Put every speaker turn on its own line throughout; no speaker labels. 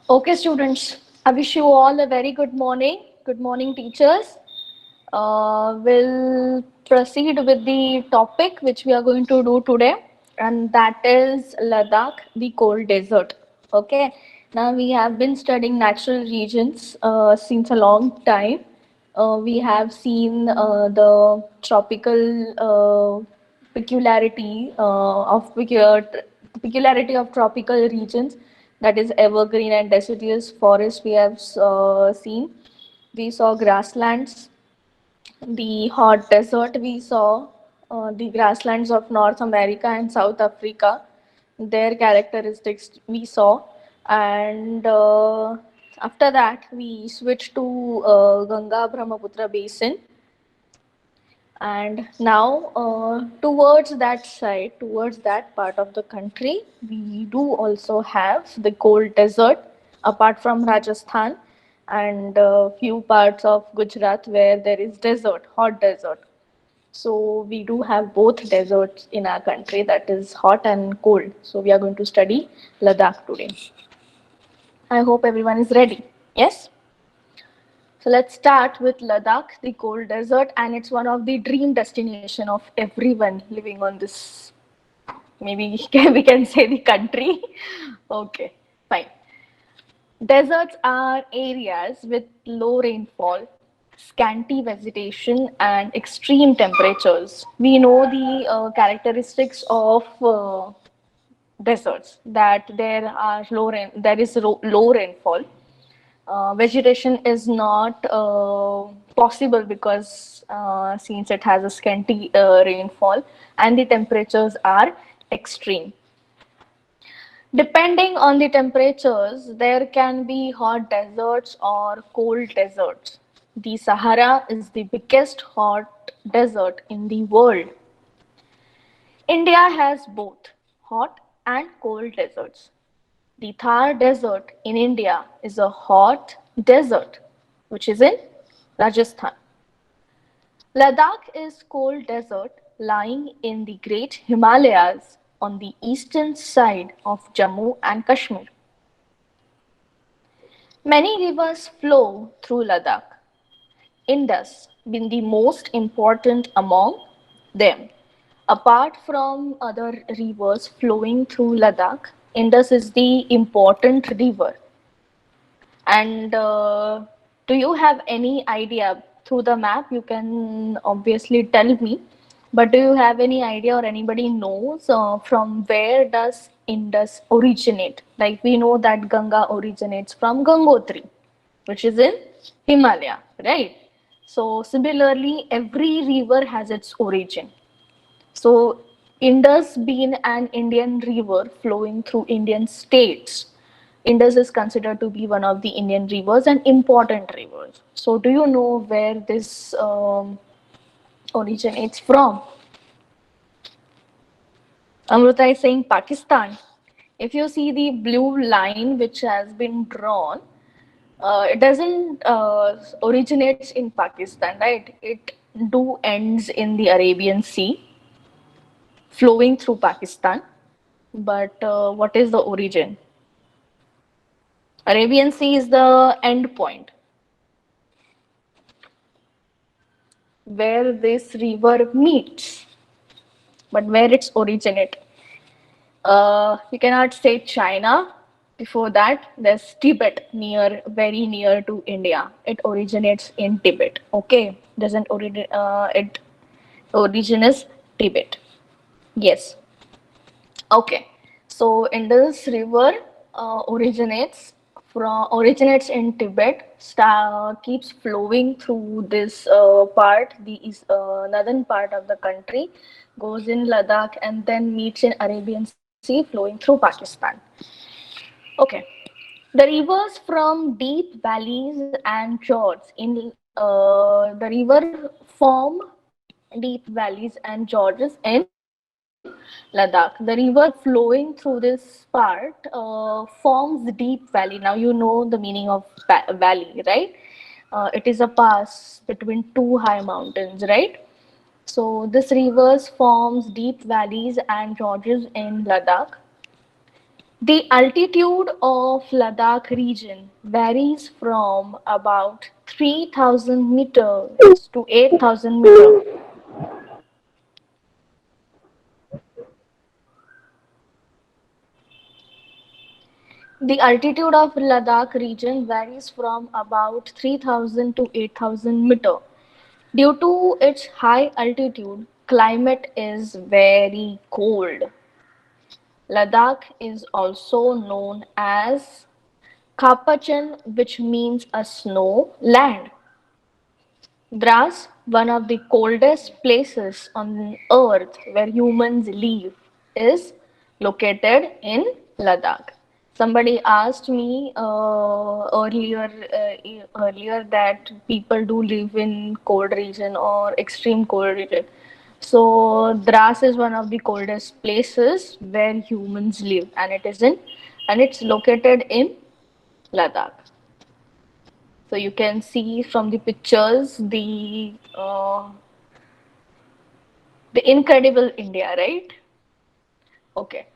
Okay, students, I wish you all a very good morning. Good morning, teachers. We'll proceed with the topic which we are going to do today, and that is Ladakh, the cold desert. Okay, now we have been studying natural regions since a long time. We have seen the tropical peculiarity peculiarity of tropical regions, that is evergreen and deciduous forest. We have seen. We saw grasslands, the hot desert. We saw the grasslands of North America and South Africa, their characteristics we saw. And after that, we switched to Ganga Brahmaputra basin. And now, towards that side, towards that part of the country, we do also have the cold desert, apart from Rajasthan and a few parts of Gujarat where there is desert, hot desert. So we do have both deserts in our country, that is hot and cold. So we are going to study Ladakh today. I hope everyone is ready. Yes? So let's start with Ladakh, the cold desert, and it's one of the dream destination of everyone living on this. Maybe we can say the country. Okay, fine. Deserts are areas with low rainfall, scanty vegetation, and extreme temperatures. We know the characteristics of deserts, that there is low rainfall. Vegetation is not possible because since it has a scanty rainfall, and the temperatures are extreme. Depending on the temperatures, there can be hot deserts or cold deserts. The Sahara is the biggest hot desert in the world. India has both hot and cold deserts. The Thar Desert in India is a hot desert, which is in Rajasthan. Ladakh is cold desert lying in the Great Himalayas on the eastern side of Jammu and Kashmir. Many rivers flow through Ladakh, Indus being the most important among them. Apart from other rivers flowing through Ladakh, Indus is the important river. And do you have any idea through the map? You can obviously tell me, but do you have any idea or anybody knows from where does Indus originate? Like we know that Ganga originates from Gangotri, which is in Himalaya, right? So similarly, every river has its origin. So Indus being an Indian river flowing through Indian states, Indus is considered to be one of the Indian rivers and important rivers. So do you know where this originates from? Amruta is saying Pakistan. If you see the blue line which has been drawn, it doesn't originates in Pakistan, right? It do ends in the Arabian Sea, flowing through Pakistan. But what is the origin? Arabian Sea is the end point where this river meets, but where it's originate. You cannot say China. Before that, there's Tibet, very near to India. It originates in Tibet. Okay, doesn't origin. It origin is Tibet. Yes. Okay, so Indus River originates in Tibet, keeps flowing through this northern part of the country, goes in Ladakh, and then meets in Arabian Sea, flowing through Pakistan. Okay, the rivers from deep valleys and fjords in the river form deep valleys and gorges in Ladakh. The river flowing through this part forms the deep valley. Now you know the meaning of valley, right? It is a pass between two high mountains, right? So this rivers forms deep valleys and gorges in Ladakh. The altitude of Ladakh region varies from about 3,000 meters to 8,000 meters. The altitude of Ladakh region varies from about 3,000 to 8,000 meter. Due to its high altitude, climate is very cold. Ladakh is also known as Kapachan, which means a snow land. Dras, one of the coldest places on earth where humans live, is located in Ladakh. Somebody asked me earlier that people do live in cold region or extreme cold region. So Dras is one of the coldest places where humans live, and it's located in Ladakh. So you can see from the pictures the incredible India, right? Okay.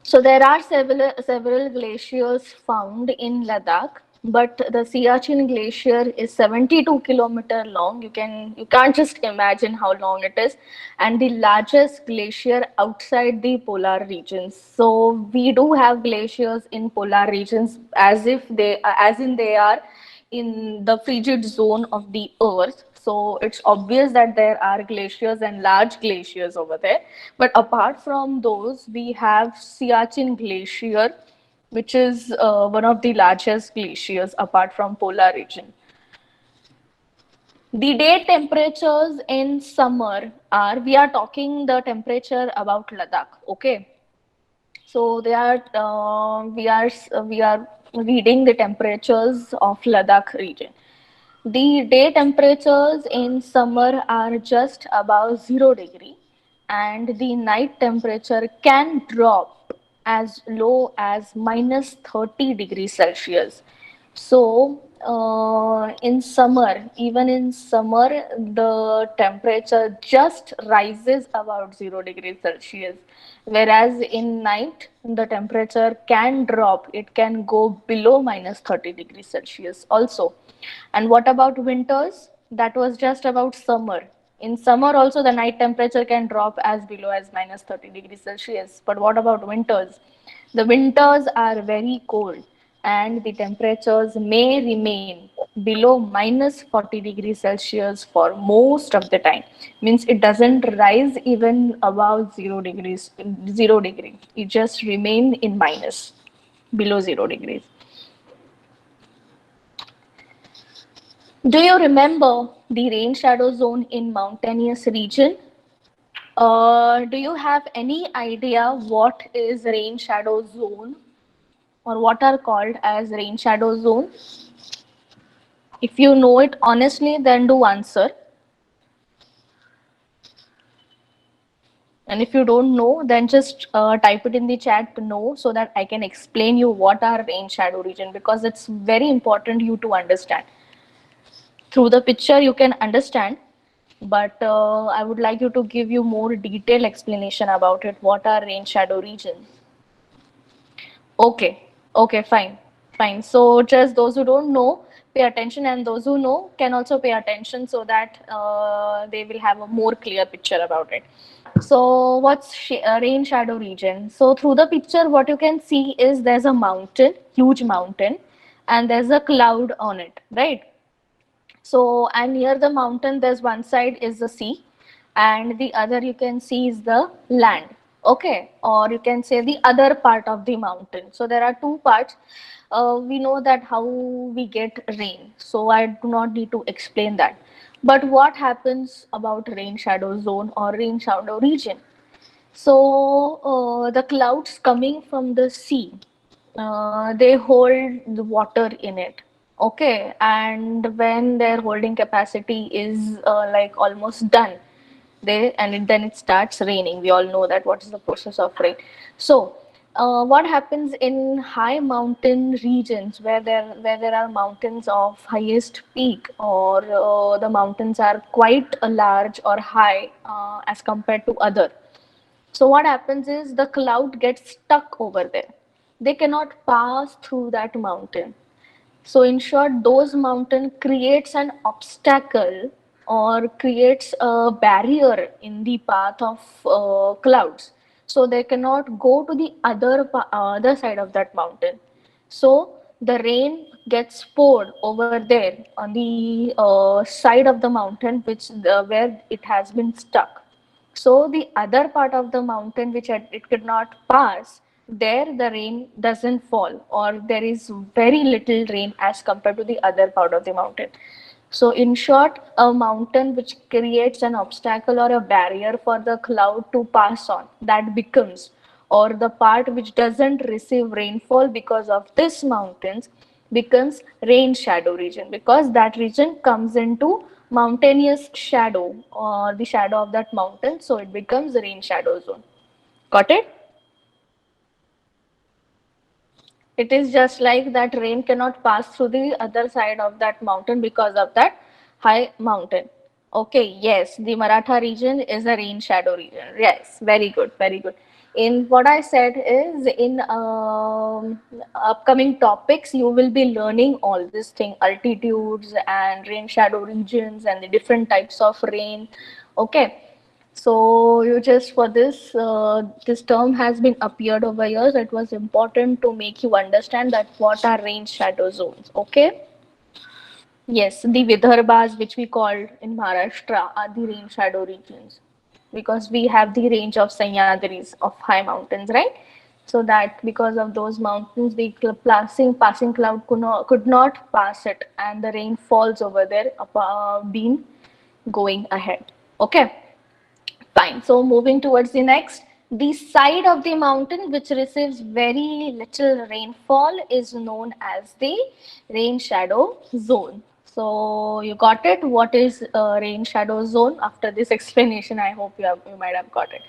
So there are several glaciers found in Ladakh, but the Siachen Glacier is 72-kilometer long. You can't just imagine how long it is, and the largest glacier outside the polar regions. So we do have glaciers in polar regions as in they are in the frigid zone of the earth. So it's obvious that there are glaciers and large glaciers over there. But apart from those, we have Siachen Glacier, which is one of the largest glaciers apart from polar region. The day temperatures in summer are, we are talking the temperature about Ladakh, okay? So we are reading the temperatures of Ladakh region. The day temperatures in summer are just above 0 degree, and the night temperature can drop as low as minus 30 degrees Celsius. So, even in summer, the temperature just rises about 0 degrees Celsius, whereas in night, the temperature can drop, it can go below minus 30 degrees Celsius also. And what about winters? That was just about summer. In summer, also, the night temperature can drop as below as minus 30 degrees Celsius. But what about winters? The winters are very cold, and the temperatures may remain below minus 40 degrees Celsius for most of the time. Means it doesn't rise even above 0 degree. It just remain in minus, below 0 degrees. Do you remember the rain shadow zone in mountainous region? Do you have any idea what is rain shadow zone, or what are called as rain shadow zone? If you know it honestly, then do answer. And if you don't know, then just type it in the chat no, so that I can explain you what are rain shadow region, because it's very important you to understand. Through the picture you can understand, but I would like you to give you more detailed explanation about it. What are rain shadow regions? Okay, okay, fine, fine. So just those who don't know, pay attention, and those who know can also pay attention, so that they will have a more clear picture about it. So what's rain shadow region? So through the picture, what you can see is there's a mountain, huge mountain, and there's a cloud on it, right? So, and near the mountain, there's one side is the sea, and the other you can see is the land. Okay, or you can say the other part of the mountain. So there are two parts. We know that how we get rain, so I do not need to explain that. But what happens about rain shadow zone or rain shadow region? So the clouds coming from the sea, they hold the water in it. Okay, and when their holding capacity is like almost done, then it starts raining. We all know that what is the process of rain. So, what happens in high mountain regions where there are mountains of highest peak, or the mountains are quite large or high as compared to other. So what happens is the cloud gets stuck over there. They cannot pass through that mountain. So in short, those mountain creates an obstacle or creates a barrier in the path of clouds. So they cannot go to the other side of that mountain. So the rain gets poured over there on the side of the mountain, where it has been stuck. So the other part of the mountain which it could not pass, there the rain doesn't fall, or there is very little rain as compared to the other part of the mountain. So in short, a mountain which creates an obstacle or a barrier for the cloud to pass on, that becomes, or the part which doesn't receive rainfall because of this mountains becomes rain shadow region, because that region comes into mountainous shadow or the shadow of that mountain, so it becomes rain shadow zone. Got it? It is just like that rain cannot pass through the other side of that mountain because of that high mountain. Okay, yes, the Maratha region is a rain shadow region. Yes, very good, very good. In what I said is in upcoming topics, you will be learning all this thing, altitudes and rain shadow regions and the different types of rain. Okay, so you just for this term has been appeared over years. It was important to make you understand that what are rain shadow zones. Okay. Yes, the Vidarbhas, which we called in Maharashtra, are the rain shadow regions because we have the range of Sahyadris of high mountains, right? So that because of those mountains, the passing cloud could not pass it, and the rain falls over there, been going ahead. Okay. Fine. So moving towards the next, the side of the mountain which receives very little rainfall is known as the rain shadow zone. So you got it. What is a rain shadow zone? After this explanation, I hope you might have got it.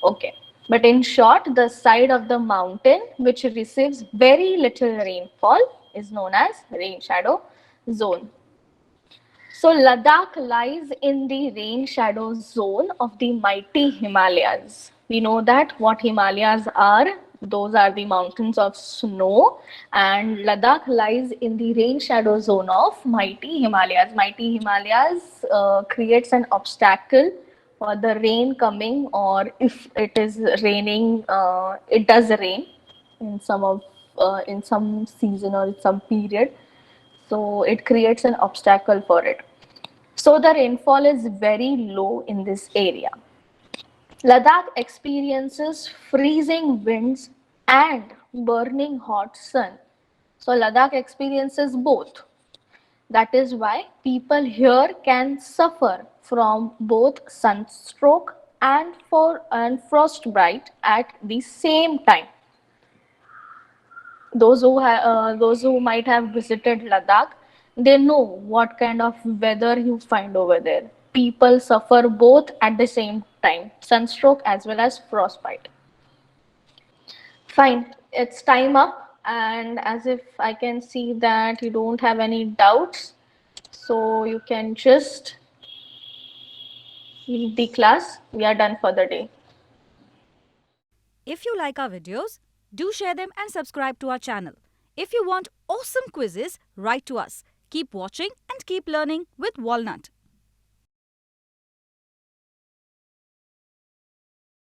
Okay. But in short, the side of the mountain which receives very little rainfall is known as rain shadow zone. So Ladakh lies in the rain shadow zone of the mighty Himalayas. We know that what Himalayas are. Those are the mountains of snow, and Ladakh lies in the rain shadow zone of mighty Himalayas. Mighty Himalayas creates an obstacle for the rain coming, or if it is raining, it does rain in in some season or in some period. So it creates an obstacle for it. So the rainfall is very low in this area. Ladakh experiences freezing winds and burning hot sun. So Ladakh experiences both. That is why people here can suffer from both sunstroke and frostbite at the same time. Those who might have visited Ladakh, they know what kind of weather you find over there. People suffer both at the same time, sunstroke as well as frostbite. Fine, it's time up, and as if I can see that you don't have any doubts, so you can just leave the class. We are done for the day.
If you like our videos, do share them and subscribe to our channel. If you want awesome quizzes, write to us. Keep watching and keep learning with Walnut.